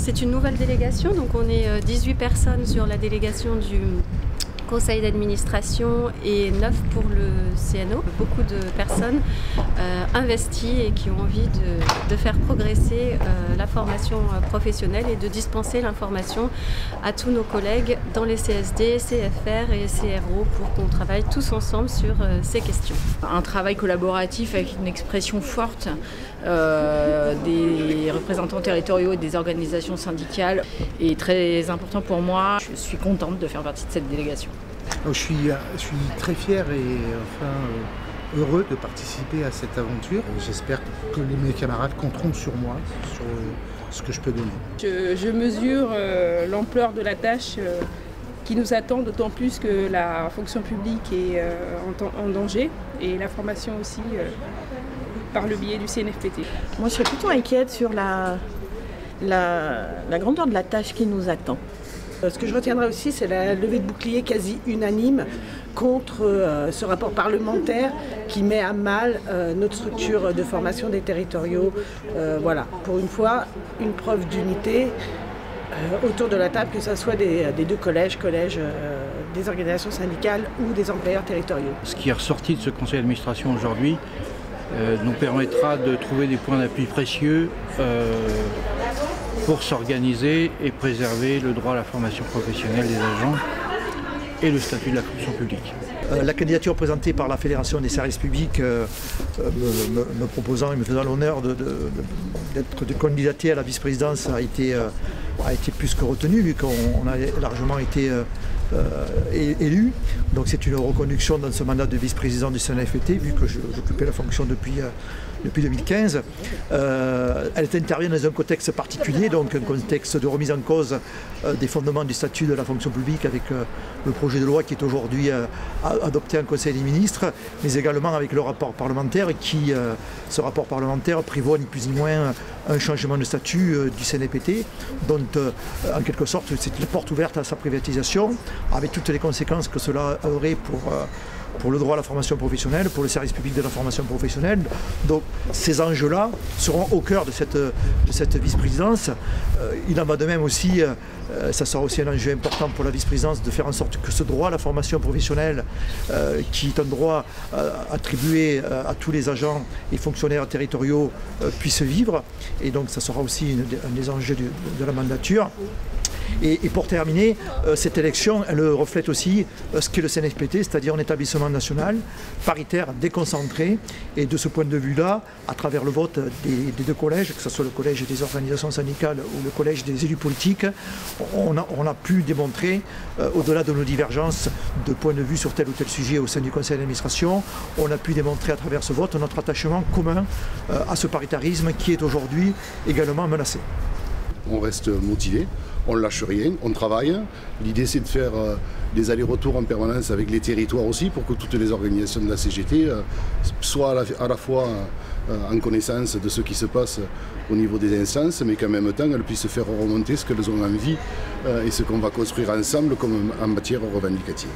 C'est une nouvelle délégation, donc on est 18 personnes sur la délégation du conseil d'administration et 9 pour le CNO. Beaucoup de personnes investies et qui ont envie de faire progresser la formation professionnelle et de dispenser l'information à tous nos collègues dans les CSD, CFR et CRO pour qu'on travaille tous ensemble sur ces questions. Un travail collaboratif avec une expression forte des représentants territoriaux et des organisations syndicales est très important pour moi. Je suis contente de faire partie de cette délégation. Je suis très fier et heureux de participer à cette aventure. J'espère que mes camarades compteront sur moi, sur ce que je peux donner. Je mesure l'ampleur de la tâche qui nous attend, d'autant plus que la fonction publique est en danger et la formation aussi par le biais du CNFPT. Moi, je serais plutôt inquiète sur la grandeur de la tâche qui nous attend. Ce que je retiendrai aussi, c'est la levée de bouclier quasi unanime contre ce rapport parlementaire qui met à mal notre structure de formation des territoriaux. Voilà, pour une fois, une preuve d'unité autour de la table, que ce soit des deux collèges, des organisations syndicales ou des employeurs territoriaux. Ce qui est ressorti de ce conseil d'administration aujourd'hui nous permettra de trouver des points d'appui précieux pour s'organiser et préserver le droit à la formation professionnelle des agents et le statut de la fonction publique. La candidature présentée par la Fédération des services publics me proposant et me faisant l'honneur d'être candidaté à la vice-présidence a été plus que retenue, vu qu'on a largement été élu. Donc c'est une reconduction dans ce mandat de vice-président du CNFPT, vu que j'occupais la fonction depuis 2015. Elle intervient dans un contexte particulier, donc un contexte de remise en cause des fondements du statut de la fonction publique avec le projet de loi qui est aujourd'hui adopté en Conseil des ministres, mais également avec le rapport parlementaire qui, ce rapport parlementaire prévoit ni plus ni moins un changement de statut du CNFPT, dont en quelque sorte c'est une porte ouverte à sa privatisation, avec toutes les conséquences que cela aurait pour le droit à la formation professionnelle, pour le service public de la formation professionnelle. Donc ces enjeux-là seront au cœur de cette vice-présidence. Il en va de même aussi, ça sera aussi un enjeu important pour la vice-présidence, de faire en sorte que ce droit à la formation professionnelle, qui est un droit attribué à tous les agents et fonctionnaires territoriaux, puisse vivre. Et donc ça sera aussi un des enjeux de la mandature. Et pour terminer, cette élection, elle reflète aussi ce qu'est le CNFPT, c'est-à-dire un établissement national, paritaire, déconcentré. Et de ce point de vue-là, à travers le vote des deux collèges, que ce soit le collège des organisations syndicales ou le collège des élus politiques, on a pu démontrer, au-delà de nos divergences de point de vue sur tel ou tel sujet au sein du conseil d'administration, on a pu démontrer à travers ce vote notre attachement commun à ce paritarisme qui est aujourd'hui également menacé. On reste motivé, on ne lâche rien, on travaille. L'idée c'est de faire des allers-retours en permanence avec les territoires aussi pour que toutes les organisations de la CGT soient à la fois en connaissance de ce qui se passe au niveau des instances, mais qu'en même temps elles puissent faire remonter ce qu'elles ont envie et ce qu'on va construire ensemble comme en matière revendicative.